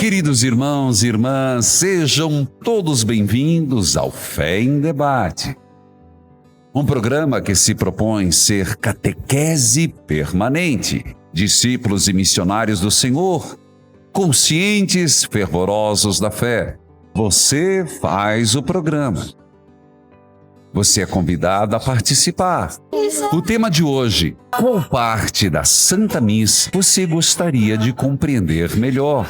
Queridos irmãos e irmãs, sejam todos bem-vindos ao Fé em Debate. Um programa que se propõe ser catequese permanente, discípulos e missionários do Senhor, conscientes, fervorosos da fé. Você faz o programa. Você é convidado a participar. O tema de hoje: qual parte da Santa Missa você gostaria de compreender melhor?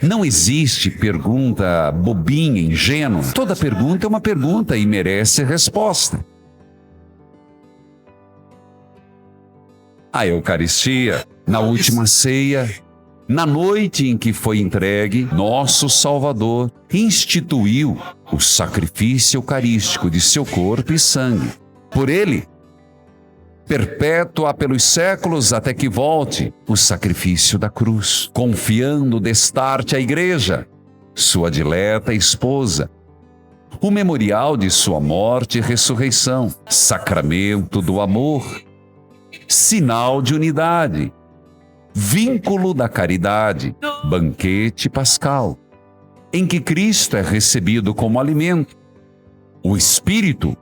Não existe pergunta bobinha, ingênua. Toda pergunta é uma pergunta e merece resposta. A Eucaristia, na última ceia, na noite em que foi entregue, nosso Salvador instituiu o sacrifício eucarístico de seu corpo e sangue. Por ele, perpétua pelos séculos até que volte o sacrifício da cruz, confiando destarte à Igreja, sua dileta esposa, o memorial de sua morte e ressurreição, sacramento do amor, sinal de unidade, vínculo da caridade, banquete pascal, em que Cristo é recebido como alimento. O Espírito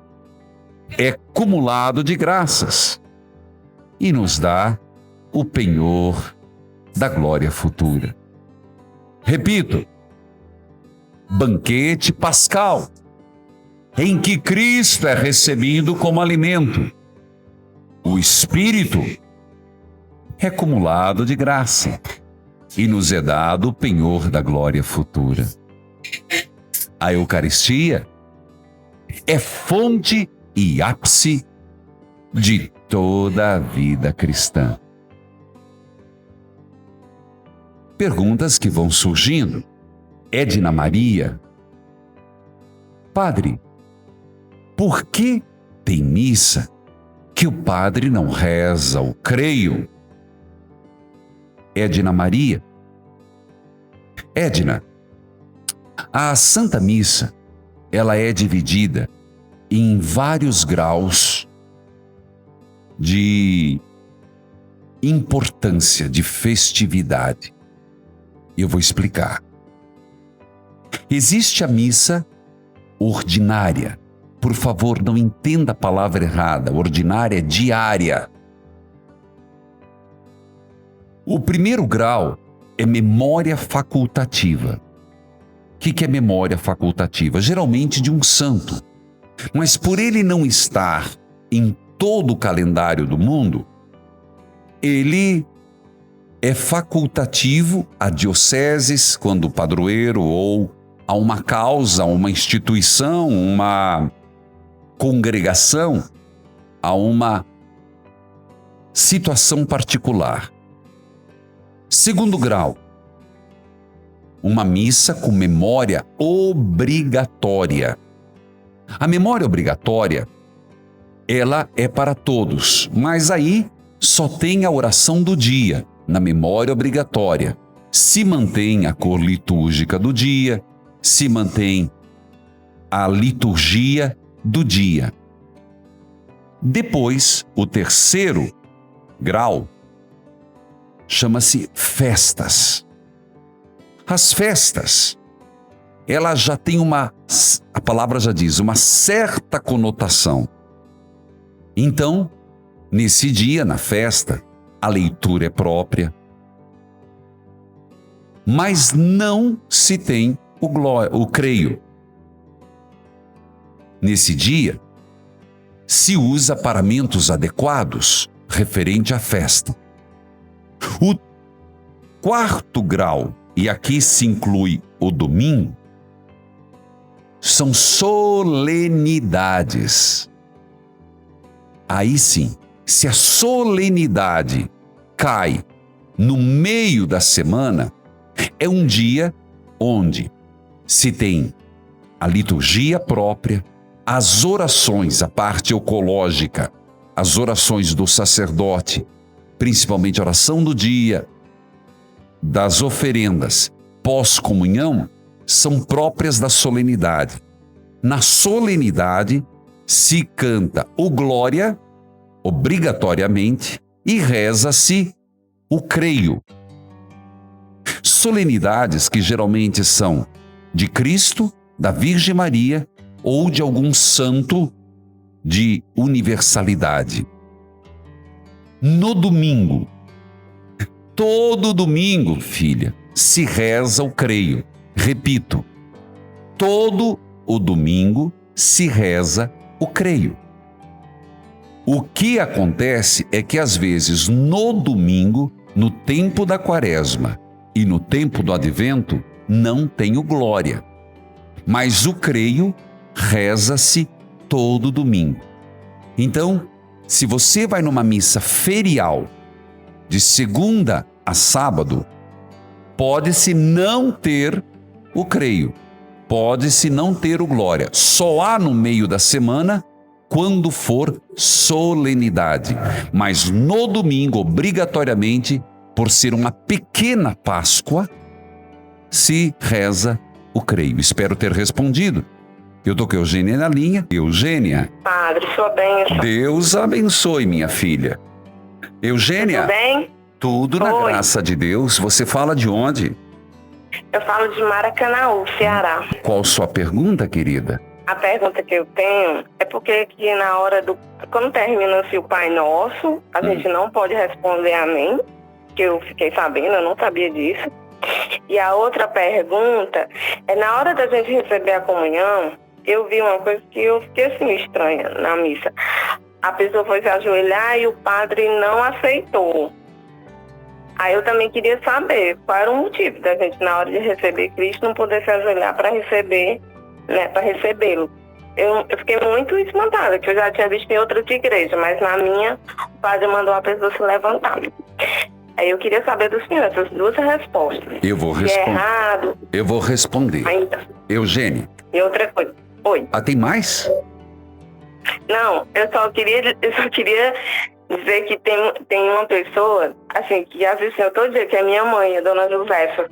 é cumulado de graças e nos dá o penhor da glória futura. Repito, banquete pascal, em que Cristo é recebido como alimento. O Espírito é cumulado de graça e nos é dado o penhor da glória futura. A Eucaristia é fonte e ápice de toda a vida cristã. Perguntas que vão surgindo. Edna Maria: Padre, por que tem missa que o padre não reza o creio? Edna Maria: Edna, a Santa Missa, ela é dividida em vários graus de importância, de festividade. Eu vou explicar. Existe a missa ordinária. Por favor, não entenda a palavra errada. Ordinária é diária. O primeiro grau é memória facultativa. O que é memória facultativa? Geralmente de um santo. Mas por ele não estar em todo o calendário do mundo, ele é facultativo a dioceses, quando o padroeiro ou a uma causa, a uma instituição, uma congregação, a uma situação particular. Segundo grau, uma missa com memória obrigatória. A memória obrigatória, ela é para todos, mas aí só tem a oração do dia. Na memória obrigatória, se mantém a cor litúrgica do dia, se mantém a liturgia do dia. Depois, o terceiro grau chama-se festas. As festas, ela já tem a palavra já diz, uma certa conotação. Então, nesse dia, na festa, a leitura é própria, mas não se tem o creio. Nesse dia, se usa paramentos adequados referente à festa. O quarto grau, e aqui se inclui o domingo, são solenidades. Aí sim, se a solenidade cai no meio da semana, é um dia onde se tem a liturgia própria, as orações, a parte ecológica, as orações do sacerdote, principalmente a oração do dia, das oferendas, pós-comunhão, são próprias da solenidade. Na solenidade se canta o Glória, obrigatoriamente, e reza-se o Creio. solenidades que geralmente são de Cristo, da Virgem Maria ou de algum santo de universalidade. No domingo, todo domingo, filha, se reza o creio. Repito, todo o domingo se reza o creio. O que acontece é que às vezes no domingo, no tempo da quaresma e no tempo do advento, não tem o glória. Mas o creio reza-se todo domingo. Então, se você vai numa missa ferial, de segunda a sábado, pode-se não ter o creio, pode-se não ter o glória. Só há no meio da semana quando for solenidade. Mas no domingo, obrigatoriamente, por ser uma pequena Páscoa, se reza o creio. Espero ter respondido. Eu estou com a Eugênia na linha. Eugênia. Padre, sua bênção. Deus abençoe, minha filha. Eugênia. Tudo bem? Tudo na Oi. graça de Deus. Você fala de onde? Eu falo de Maracanaú, Ceará. Qual sua pergunta, querida? A pergunta que eu tenho é porque aqui na hora do... Quando termina-se o Pai Nosso, a gente não pode responder amém, que eu fiquei sabendo, eu não sabia disso. E a outra pergunta é na hora da gente receber a comunhão, eu vi uma coisa que eu fiquei assim estranha na missa. A pessoa foi se ajoelhar e o padre não aceitou. Aí eu também queria saber qual era o motivo da gente, na hora de receber Cristo, não poder se ajoelhar para receber, né, para recebê-lo. Eu fiquei muito espantada, que eu já tinha visto em outras igrejas, mas na minha, o padre mandou a pessoa se levantar. Aí eu queria saber do senhor essas duas respostas. Eu vou Se é responder. errado. Eu vou responder. Ainda. Eugênia. E outra coisa. Oi. Ah, tem mais? Não, eu só queria dizer que tem uma pessoa, assim, que assiste eu todo dia, que é minha mãe, a dona Josefa.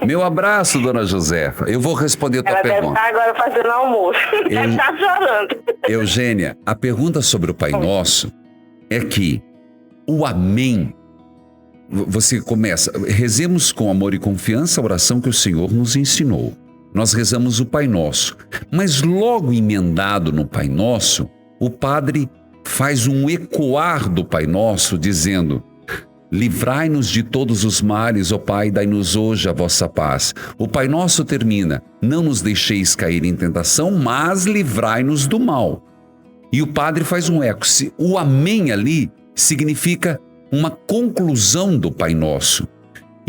Meu abraço, dona Josefa. Eu vou responder a tua Ela deve pergunta. estar agora fazendo almoço. Deve estar chorando. Eugênia, a pergunta sobre o Pai Nosso é que o amém, você começa, rezemos com amor e confiança a oração que o Senhor nos ensinou. Nós rezamos o Pai Nosso, mas logo emendado no Pai Nosso, o padre faz um ecoar do Pai Nosso dizendo: livrai-nos de todos os males, ó Pai, dai-nos hoje a vossa paz. O Pai Nosso termina: não nos deixeis cair em tentação, mas livrai-nos do mal. E o padre faz um eco. O amém ali significa uma conclusão do Pai Nosso.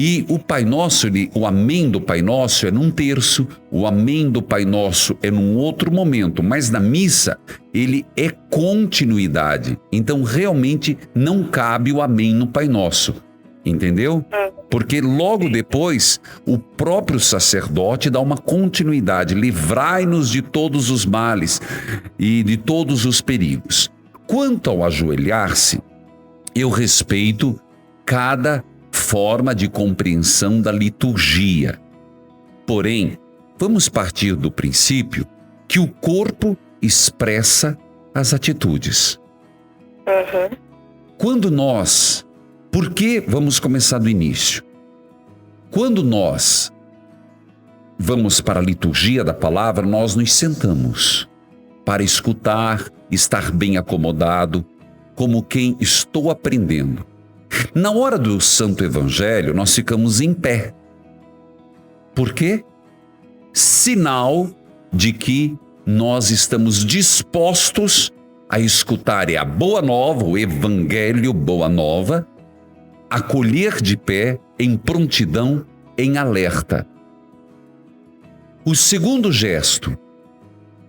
E o Pai Nosso, o amém do Pai Nosso é num terço, o amém do Pai Nosso é num outro momento, mas na missa ele é continuidade. Então realmente não cabe o amém no Pai Nosso, entendeu? Porque logo depois o próprio sacerdote dá uma continuidade: livrai-nos de todos os males e de todos os perigos. Quanto ao ajoelhar-se, eu respeito cada forma de compreensão da liturgia. Porém, vamos partir do princípio que o corpo expressa as atitudes. Quando nós... Por que? Vamos começar do início. Quando nós vamos para a liturgia da palavra, nós nos sentamos para escutar, estar bem acomodado, como quem estou aprendendo. Na hora do Santo Evangelho, nós ficamos em pé. Por quê? Sinal de que nós estamos dispostos a escutar a Boa Nova, o Evangelho Boa Nova, acolher de pé, em prontidão, em alerta. O segundo gesto,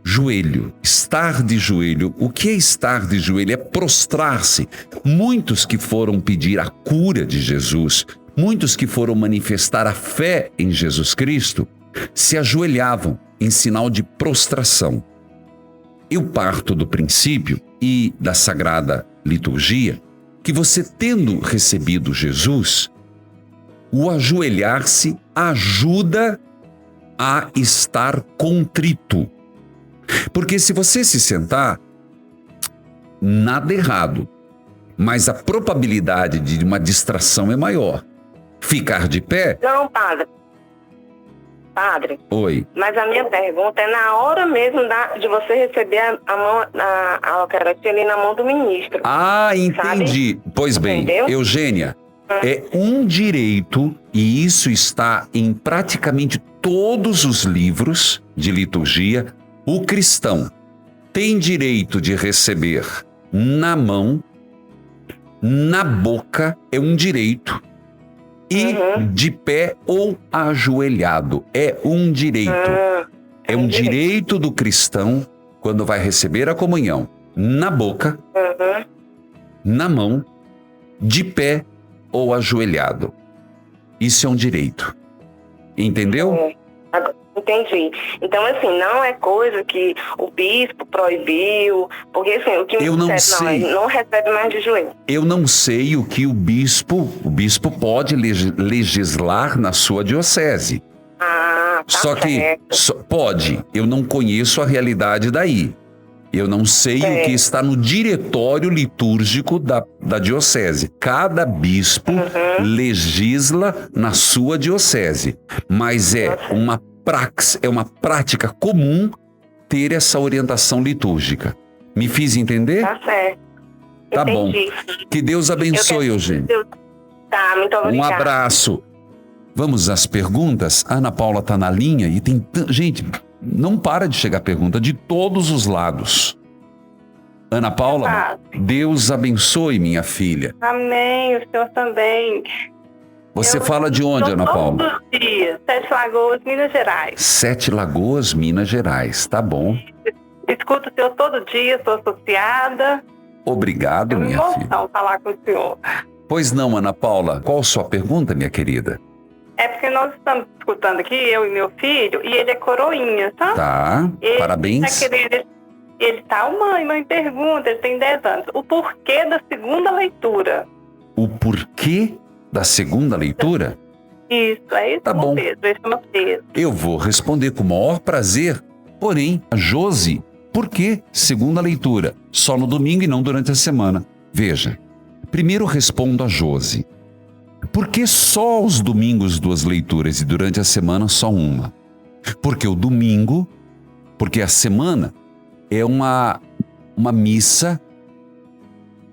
joelho, estar de joelho. O que é estar de joelho? É prostrar-se. Muitos que foram pedir a cura de Jesus, muitos que foram manifestar a fé em Jesus Cristo, se ajoelhavam em sinal de prostração. Eu parto do princípio e da Sagrada Liturgia que você, tendo recebido Jesus, o ajoelhar-se ajuda a estar contrito. Porque se você se sentar, nada errado, mas a probabilidade de uma distração é maior. Ficar de pé? Não, padre. Padre, Oi. mas a minha pergunta é na hora mesmo de você receber a mão, a Eucaristia ali na mão do ministro. Ah, entendi. Sabe? Pois bem, Entendeu? Eugênia, é um direito, e isso está em praticamente todos os livros de liturgia, o cristão tem direito de receber na mão, na boca, é um direito. E de pé ou ajoelhado, é um direito. É um direito do cristão, quando vai receber a comunhão, na boca, na mão, de pé ou ajoelhado. Isso é um direito. Entendeu? Entendi. Então, assim, não é coisa que o bispo proibiu, porque, assim, o que Eu não ele sei. não recebe mais de joelho. Eu não sei o que o bispo pode legislar na sua diocese. Ah, tá Só que certo. pode, eu não conheço a realidade daí. Eu não sei o que está no diretório litúrgico da diocese. Cada bispo legisla na sua diocese, mas é uma prática comum ter essa orientação litúrgica. Me fiz entender? Tá certo. Tá bom. Entendi. Que Deus abençoe, Eugênio. Tá, muito obrigada. Um abraço. Vamos às perguntas? A Ana Paula está na linha e tem... Gente, não para de chegar pergunta de todos os lados. Ana Paula, Deus abençoe, minha filha. Amém, o senhor também. Você fala de onde, Ana Paula? Todos os dias, Sete Lagoas, Minas Gerais. Sete Lagoas, Minas Gerais. Tá bom. Escuto o senhor todo dia, sou associada. Obrigado, minha filha. É uma emoção falar com o senhor. Pois não, Ana Paula. Qual a sua pergunta, minha querida? É porque nós estamos escutando aqui, eu e meu filho, e ele é coroinha, tá? Tá, parabéns. Ele tá, mãe pergunta, ele tem 10 anos. O porquê da segunda leitura? O porquê da segunda leitura? Isso, é isso. Tá bom. Pedro, ele chama Pedro. Eu vou responder com o maior prazer. Porém, a Josi, por que segunda leitura? Só no domingo e não durante a semana. Veja, primeiro respondo a Josi. Por que só os domingos duas leituras e durante a semana só uma? Porque o domingo, porque a semana é uma missa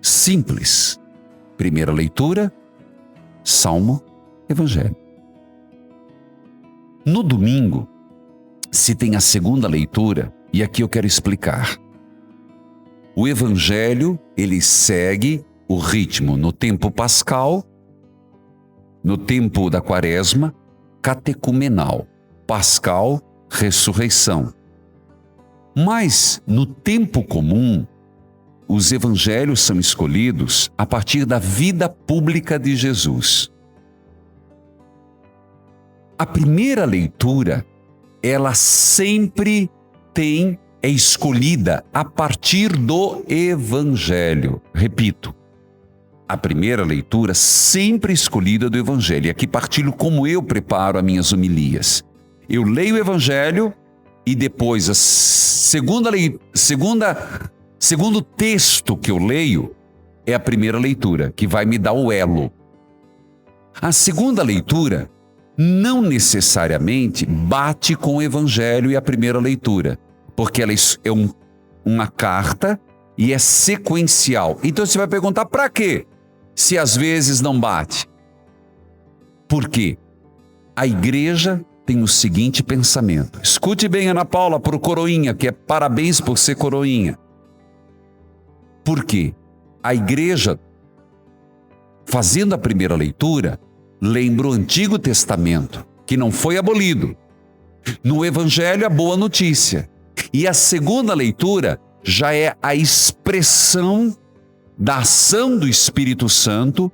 simples. Primeira leitura, Salmo, Evangelho. No domingo, se tem a segunda leitura, e aqui eu quero explicar. O Evangelho, ele segue o ritmo no tempo pascal, no tempo da quaresma, catecumenal, pascal, ressurreição. Mas, no tempo comum, os evangelhos são escolhidos a partir da vida pública de Jesus. A primeira leitura, ela sempre é escolhida a partir do evangelho. Repito, a primeira leitura sempre escolhida do evangelho. E aqui partilho como eu preparo as minhas homilias. Eu leio o evangelho e depois segundo texto que eu leio é a primeira leitura, que vai me dar o elo. A segunda leitura não necessariamente bate com o evangelho e a primeira leitura, porque ela é uma carta e é sequencial. Então você vai perguntar para quê? Se às vezes não bate. Por quê? A igreja tem o seguinte pensamento. Escute bem, Ana Paula, para o coroinha, que é parabéns por ser coroinha. Por quê? A igreja, fazendo a primeira leitura, lembra o Antigo Testamento, que não foi abolido. No Evangelho, a boa notícia. E a segunda leitura já é a expressão da ação do Espírito Santo,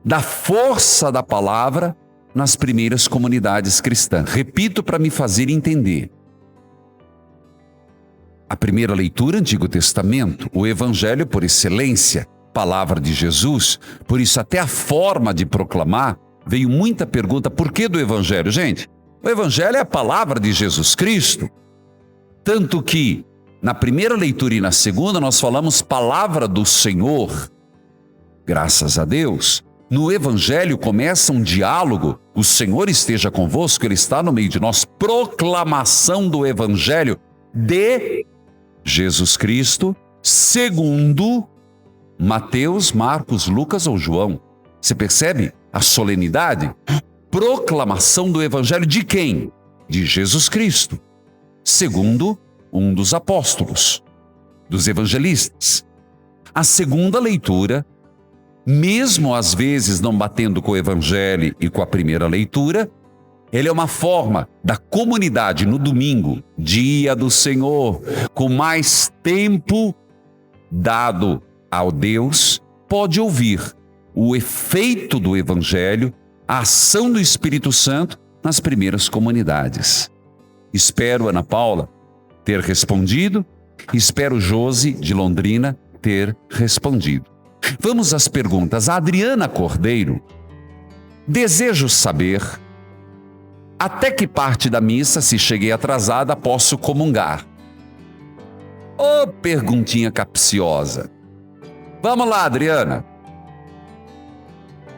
da força da palavra nas primeiras comunidades cristãs. Repito para me fazer entender. A primeira leitura, Antigo Testamento, o Evangelho por excelência, palavra de Jesus, por isso até a forma de proclamar, veio muita pergunta, por que do Evangelho? Gente, o Evangelho é a palavra de Jesus Cristo, tanto que na primeira leitura e na segunda nós falamos palavra do Senhor, graças a Deus, No Evangelho começa um diálogo. O Senhor esteja convosco, Ele está no meio de nós. Proclamação do Evangelho de Jesus Cristo, segundo Mateus, Marcos, Lucas ou João. Você percebe a solenidade? Proclamação do Evangelho de quem? De Jesus Cristo, segundo um dos apóstolos, dos evangelistas. A segunda leitura, mesmo às vezes não batendo com o Evangelho e com a primeira leitura, ele é uma forma da comunidade no domingo, dia do Senhor, com mais tempo dado ao Deus, pode ouvir o efeito do Evangelho, a ação do Espírito Santo nas primeiras comunidades. Espero, Ana Paula, ter respondido. Espero, Josi, de Londrina, ter respondido. Vamos às perguntas. A Adriana Cordeiro: desejo saber até que parte da missa, se cheguei atrasada, posso comungar. Ô, perguntinha capciosa. Vamos lá, Adriana.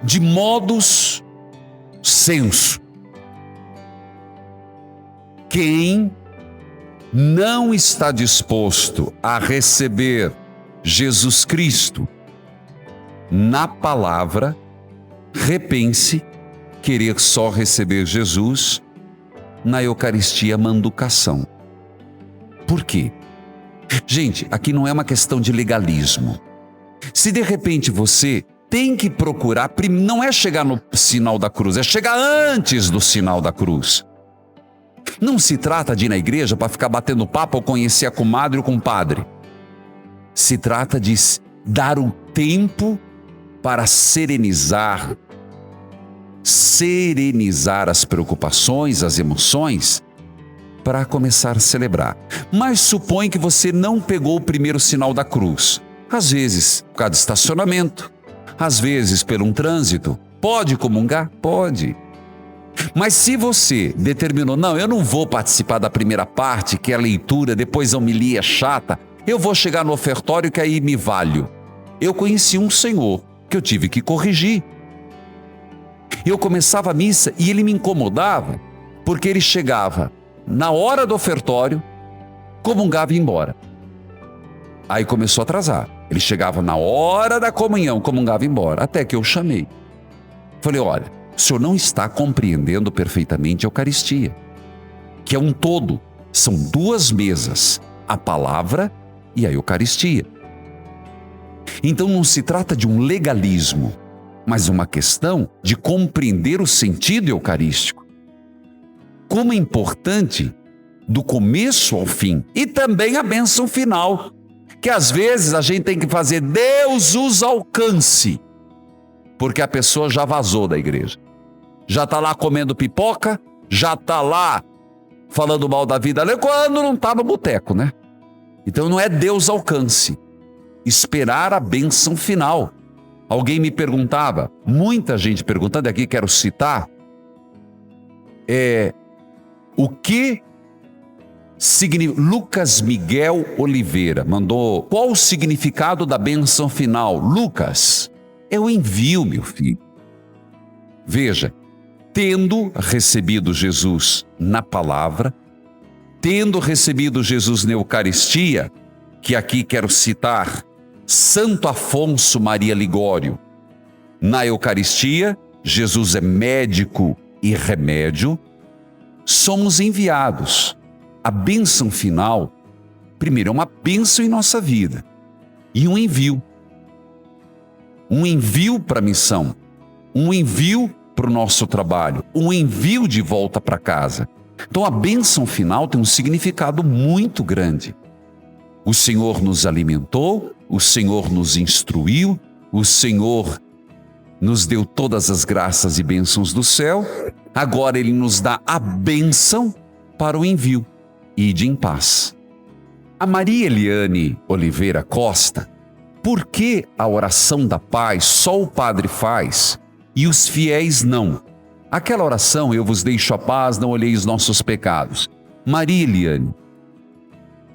De modus sensu, quem não está disposto a receber Jesus Cristo na palavra, repense querer só receber Jesus na Eucaristia manducação. Por quê? Gente, aqui não é uma questão de legalismo. Se de repente você tem que procurar, não é chegar no sinal da cruz, é chegar antes do sinal da cruz. Não se trata de ir na igreja para ficar batendo papo ou conhecer a comadre ou o compadre. Se trata de dar o tempo para serenizar as preocupações, as emoções, para começar a celebrar. Mas supõe que você não pegou o primeiro sinal da cruz. Às vezes, por causa de estacionamento, às vezes, por um trânsito. Pode comungar? Pode. Mas se você determinou, não, eu não vou participar da primeira parte, que é a leitura, depois a homilia chata, eu vou chegar no ofertório que aí me valho. Eu conheci um senhor que eu tive que corrigir. Eu começava a missa e ele me incomodava, porque ele chegava na hora do ofertório, comungava e ia embora. Aí começou a atrasar. Ele chegava na hora da comunhão, comungava e ia embora, até que eu chamei. Falei, olha, o senhor não está compreendendo perfeitamente a Eucaristia, que é um todo, são duas mesas, a palavra e a Eucaristia. Então não se trata de um legalismo, mas uma questão de compreender o sentido eucarístico. Como é importante do começo ao fim, e também a bênção final, que às vezes a gente tem que fazer Deus os alcance, porque a pessoa já vazou da igreja. Já está lá comendo pipoca, já está lá falando mal da vida, quando não está no boteco, né? Então não é Deus alcance, esperar a bênção final. Alguém me perguntava, muita gente perguntando aqui, quero citar, o que significa, Lucas Miguel Oliveira mandou, qual o significado da bênção final? Lucas, é o envio, meu filho. Veja, tendo recebido Jesus na palavra, tendo recebido Jesus na Eucaristia, que aqui quero citar Santo Afonso Maria Ligório, na Eucaristia, Jesus é médico e remédio, somos enviados. A bênção final, primeiro, é uma bênção em nossa vida e um envio. Um envio para a missão, um envio para o nosso trabalho, um envio de volta para casa. Então a bênção final tem um significado muito grande. O Senhor nos alimentou, o Senhor nos instruiu, o Senhor nos deu todas as graças e bênçãos do céu, agora Ele nos dá a bênção para o envio. Ide em paz. A Maria Eliane Oliveira Costa: por que a oração da paz só o padre faz e os fiéis não? Aquela oração, eu vos deixo a paz, não olheis os nossos pecados. Maria Eliane,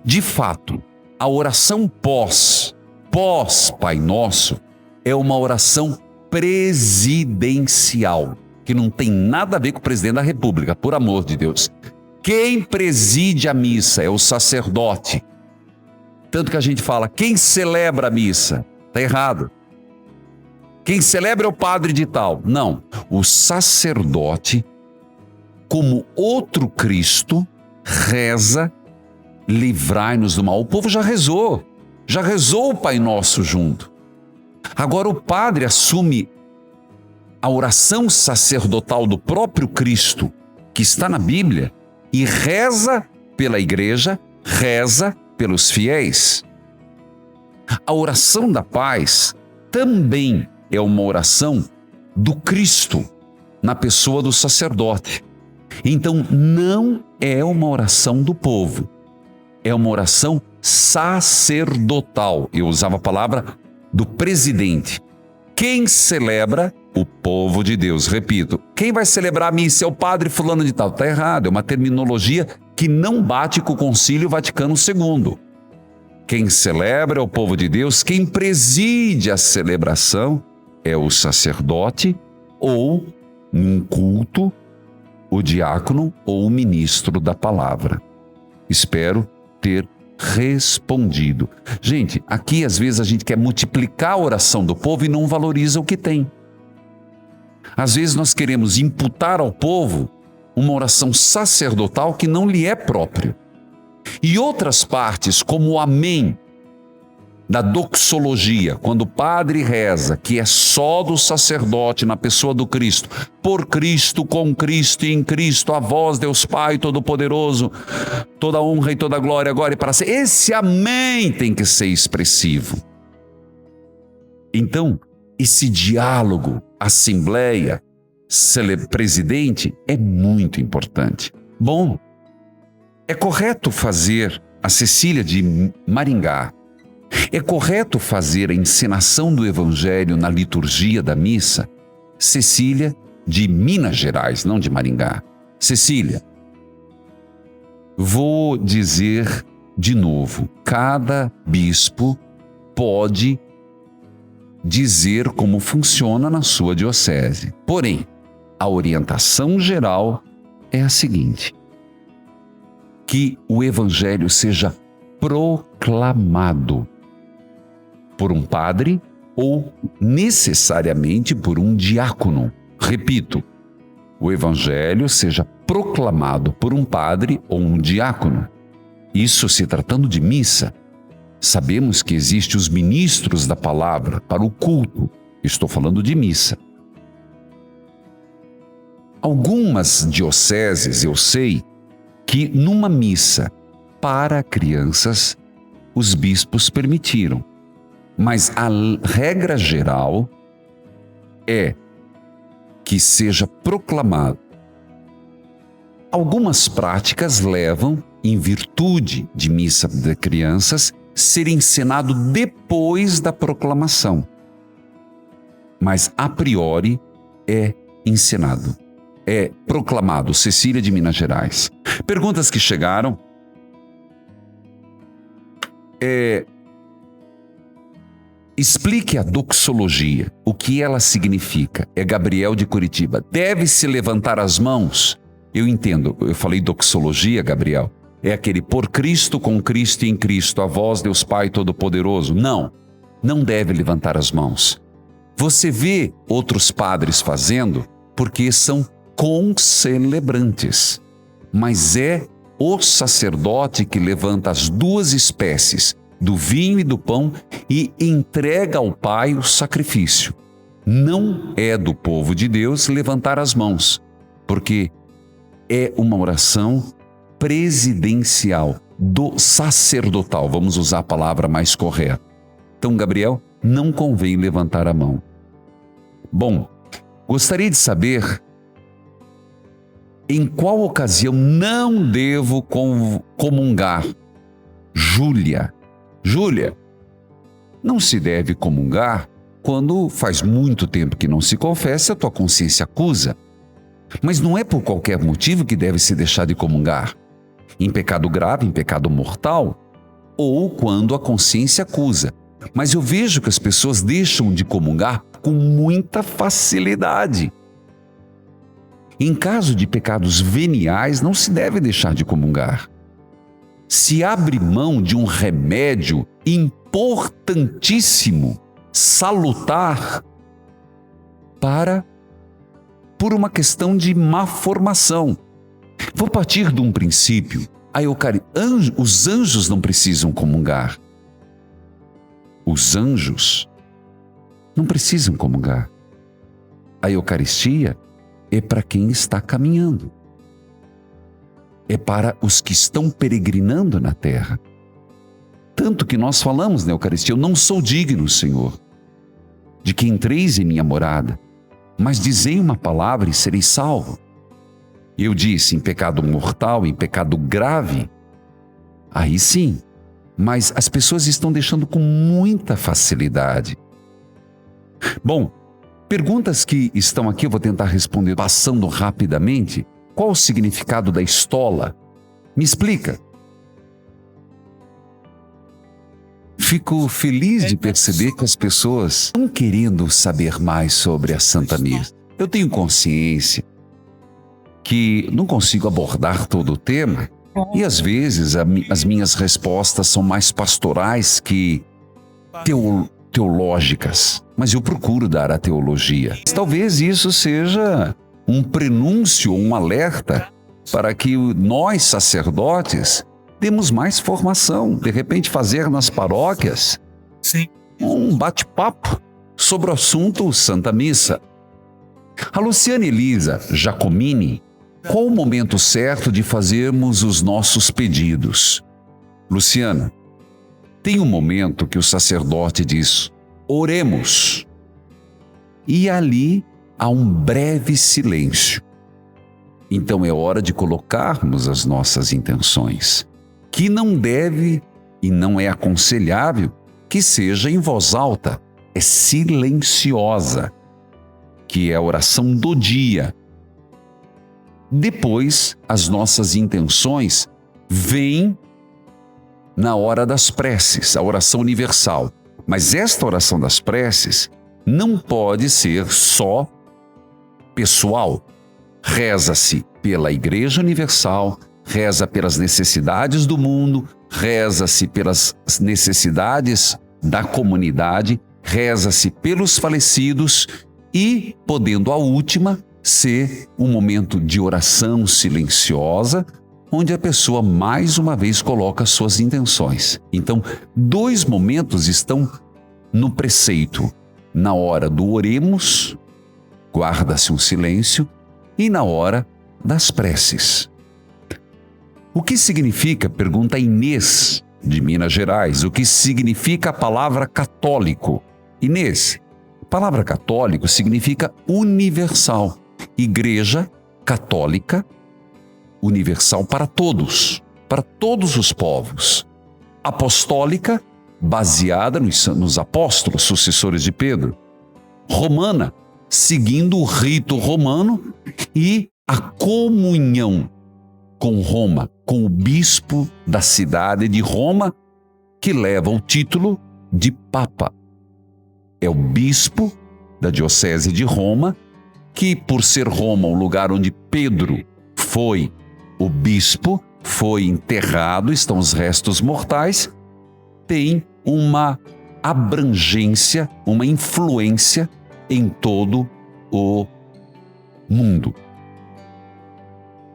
de fato, a oração pós Pai Nosso é uma oração presidencial, que não tem nada a ver com o presidente da República, por amor de Deus. Quem preside a missa é o sacerdote. Tanto que a gente fala, quem celebra a missa? Está errado. Quem celebra é o padre de tal. Não, o sacerdote, como outro Cristo, reza, livrai-nos do mal. O povo já rezou o Pai Nosso junto. Agora o padre assume a oração sacerdotal do próprio Cristo, que está na Bíblia, e reza pela igreja, reza pelos fiéis. A oração da paz também é uma oração do Cristo, na pessoa do sacerdote. Então, não é uma oração do povo, é uma oração sacerdotal. Eu usava a palavra do presidente. Quem celebra? O povo de Deus. Repito, quem vai celebrar a missa é o padre fulano de tal. Está errado, é uma terminologia que não bate com o Concílio Vaticano II. Quem celebra é o povo de Deus, quem preside a celebração é o sacerdote ou, num culto, o diácono ou o ministro da palavra. Espero ter respondido. Gente, aqui às vezes a gente quer multiplicar a oração do povo e não valoriza o que tem. Às vezes nós queremos imputar ao povo uma oração sacerdotal que não lhe é próprio. E outras partes, como o amém da doxologia, quando o padre reza, que é só do sacerdote na pessoa do Cristo, por Cristo, com Cristo e em Cristo, a vós, Deus Pai Todo-Poderoso, toda honra e toda glória agora e para sempre. Esse amém tem que ser expressivo. Então, esse diálogo, assembleia, presidente, é muito importante. Bom, é correto fazer a Cecília de Maringá, é correto fazer a encenação do Evangelho na liturgia da missa? Cecília de Minas Gerais, não de Maringá. Cecília, vou dizer de novo, cada bispo pode dizer como funciona na sua diocese. Porém, a orientação geral é a seguinte: que o Evangelho seja proclamado por um padre ou necessariamente por um diácono. Repito, o Evangelho seja proclamado por um padre ou um diácono. Isso se tratando de missa. Sabemos que existem os ministros da palavra para o culto. Estou falando de missa. Algumas dioceses, eu sei, que numa missa para crianças, os bispos permitiram. Mas a regra geral é que seja proclamado. Algumas práticas levam, em virtude de missa de crianças, ser encenado depois da proclamação. Mas, a priori, é encenado. É proclamado. Cecília de Minas Gerais. Perguntas que chegaram. Explique a doxologia, o que ela significa. É Gabriel de Curitiba. Deve-se levantar as mãos? Eu entendo, eu falei doxologia, Gabriel. É aquele por Cristo, com Cristo e em Cristo, a vós, Deus Pai Todo-Poderoso. Não, não deve levantar as mãos. Você vê outros padres fazendo porque são concelebrantes. Mas é o sacerdote que levanta as duas espécies, do vinho e do pão, e entrega ao Pai o sacrifício. Não é do povo de Deus levantar as mãos, porque é uma oração presidencial, do sacerdotal. Vamos usar a palavra mais correta. Então, Gabriel, não convém levantar a mão. Bom, gostaria de saber em qual ocasião não devo comungar. Júlia, não se deve comungar quando faz muito tempo que não se confessa, a tua consciência acusa. Mas não é por qualquer motivo que deve se deixar de comungar. Em pecado grave, em pecado mortal, ou quando a consciência acusa. Mas eu vejo que as pessoas deixam de comungar com muita facilidade. Em caso de pecados veniais, não se deve deixar de comungar. Se abre mão de um remédio importantíssimo, salutar, por uma questão de má formação. Vou partir de um princípio. Os anjos não precisam comungar. Os anjos não precisam comungar. A Eucaristia é para quem está caminhando. É para os que estão peregrinando na terra. Tanto que nós falamos na Eucaristia: eu não sou digno, Senhor, de que entreis em minha morada, mas dizei uma palavra e serei salvo. Eu disse em pecado mortal, em pecado grave, aí sim, mas as pessoas estão deixando com muita facilidade. Bom, perguntas que estão aqui, eu vou tentar responder passando rapidamente. Qual o significado da estola? Me explica. Fico feliz de perceber que as pessoas estão querendo saber mais sobre a Santa Missa. Eu tenho consciência que não consigo abordar todo o tema e às vezes as minhas respostas são mais pastorais que teológicas, mas eu procuro dar a teologia. Talvez isso seja um prenúncio, um alerta para que nós, sacerdotes, demos mais formação, de repente fazer nas paróquias um bate-papo sobre o assunto Santa Missa. A Luciana Elisa Giacomini, qual o momento certo de fazermos os nossos pedidos? Luciana, tem um momento que o sacerdote diz: oremos. E ali há um breve silêncio. Então é hora de colocarmos as nossas intenções, que não deve e não é aconselhável que seja em voz alta, é silenciosa, que é a oração do dia. Depois, as nossas intenções vêm na hora das preces, a oração universal. Mas esta oração das preces não pode ser só pessoal. Reza-se pela Igreja Universal, reza pelas necessidades do mundo, reza-se pelas necessidades da comunidade, reza-se pelos falecidos e, podendo a última, ser um momento de oração silenciosa, onde a pessoa mais uma vez coloca suas intenções. Então, 2 momentos estão no preceito. Na hora do oremos, guarda-se um silêncio, e na hora das preces. O que significa, pergunta Inês, de Minas Gerais, o que significa a palavra católico? Inês, a palavra católico significa universal. Igreja católica, universal para todos os povos. Apostólica, baseada nos apóstolos, sucessores de Pedro. Romana, seguindo o rito romano e a comunhão com Roma, com o bispo da cidade de Roma, que leva o título de Papa. É o bispo da diocese de Roma, que por ser Roma o lugar onde Pedro foi o bispo, foi enterrado, estão os restos mortais, tem uma abrangência, uma influência em todo o mundo.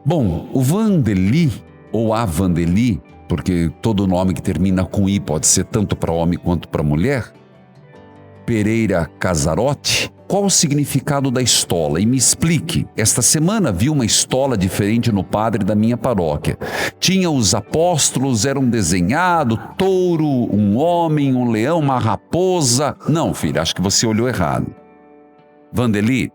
Bom, o Vandeli, ou a Vandeli, porque todo nome que termina com I pode ser tanto para homem quanto para mulher, Pereira Casarotti, qual o significado da estola? E me explique. Esta semana vi uma estola diferente no padre da minha paróquia. Tinha os apóstolos, era um desenhado, touro, um homem, um leão, uma raposa. Não, filha, acho que você olhou errado. Vandeli,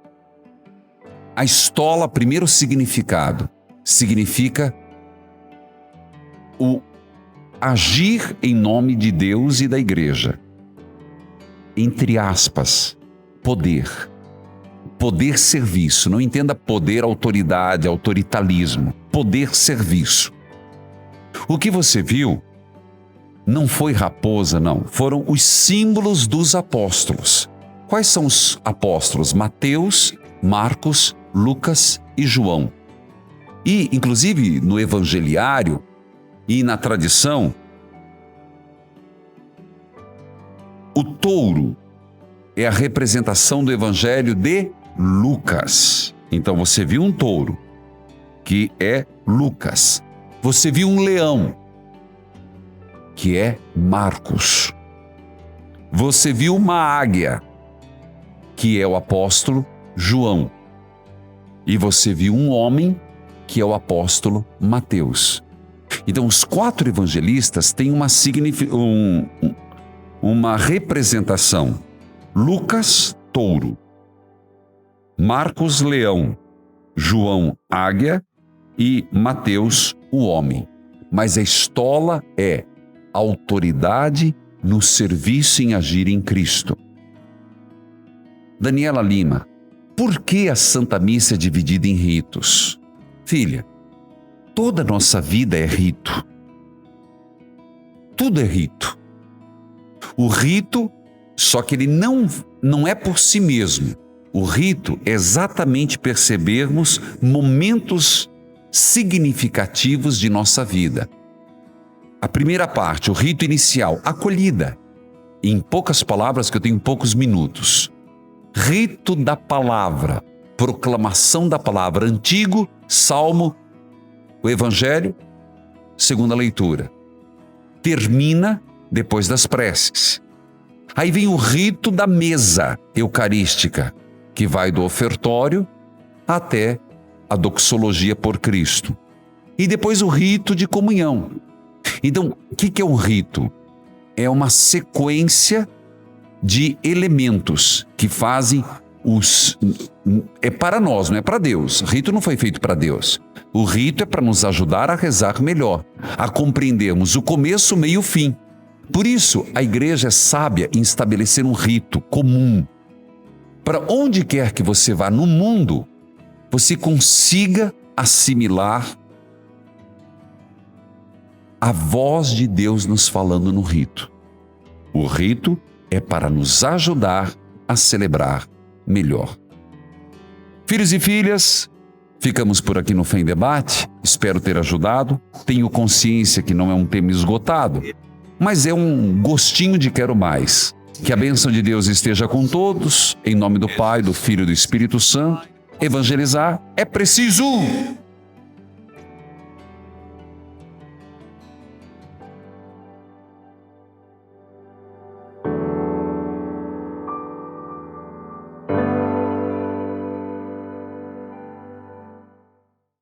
a estola, primeiro significado, significa o agir em nome de Deus e da igreja. Entre aspas, poder. Poder serviço. Não entenda poder, autoridade, autoritarismo. Poder serviço. O que você viu não foi raposa, não. Foram os símbolos dos apóstolos. Quais são os apóstolos? Mateus, Marcos, Lucas e João. E, inclusive, no evangeliário e na tradição, o touro é a representação do evangelho de Lucas. Então você viu um touro, que é Lucas. Você viu um leão, que é Marcos. Você viu uma águia, que é o apóstolo João. E você viu um homem, que é o apóstolo Mateus. Então os 4 evangelistas têm uma representação. Lucas, touro. Marcos, leão. João, águia. E Mateus, o homem. Mas a estola é autoridade no serviço em agir em Cristo. Daniela Lima, por que a Santa Missa é dividida em ritos? Filha, toda a nossa vida é rito. Tudo é rito. O rito, só que ele não é por si mesmo. O rito é exatamente percebermos momentos significativos de nossa vida. A primeira parte, o rito inicial, acolhida. Em poucas palavras, que eu tenho poucos minutos. Rito da palavra, proclamação da palavra, antigo, salmo, o evangelho, segunda leitura. Termina depois das preces. Aí vem o rito da mesa eucarística, que vai do ofertório até a doxologia por Cristo. E depois o rito de comunhão. Então, o que é um rito? É uma sequência de elementos que fazem é para nós, não é para Deus. O rito não foi feito para Deus. O rito é para nos ajudar a rezar melhor, a compreendermos o começo, o meio e o fim. Por isso, a igreja é sábia em estabelecer um rito comum. Para onde quer que você vá no mundo, você consiga assimilar a voz de Deus nos falando no rito. O rito é para nos ajudar a celebrar melhor. Filhos e filhas, ficamos por aqui no Fé em Debate. Espero ter ajudado. Tenho consciência que não é um tema esgotado, mas é um gostinho de quero mais. Que a bênção de Deus esteja com todos. Em nome do Pai, do Filho e do Espírito Santo. Evangelizar é preciso!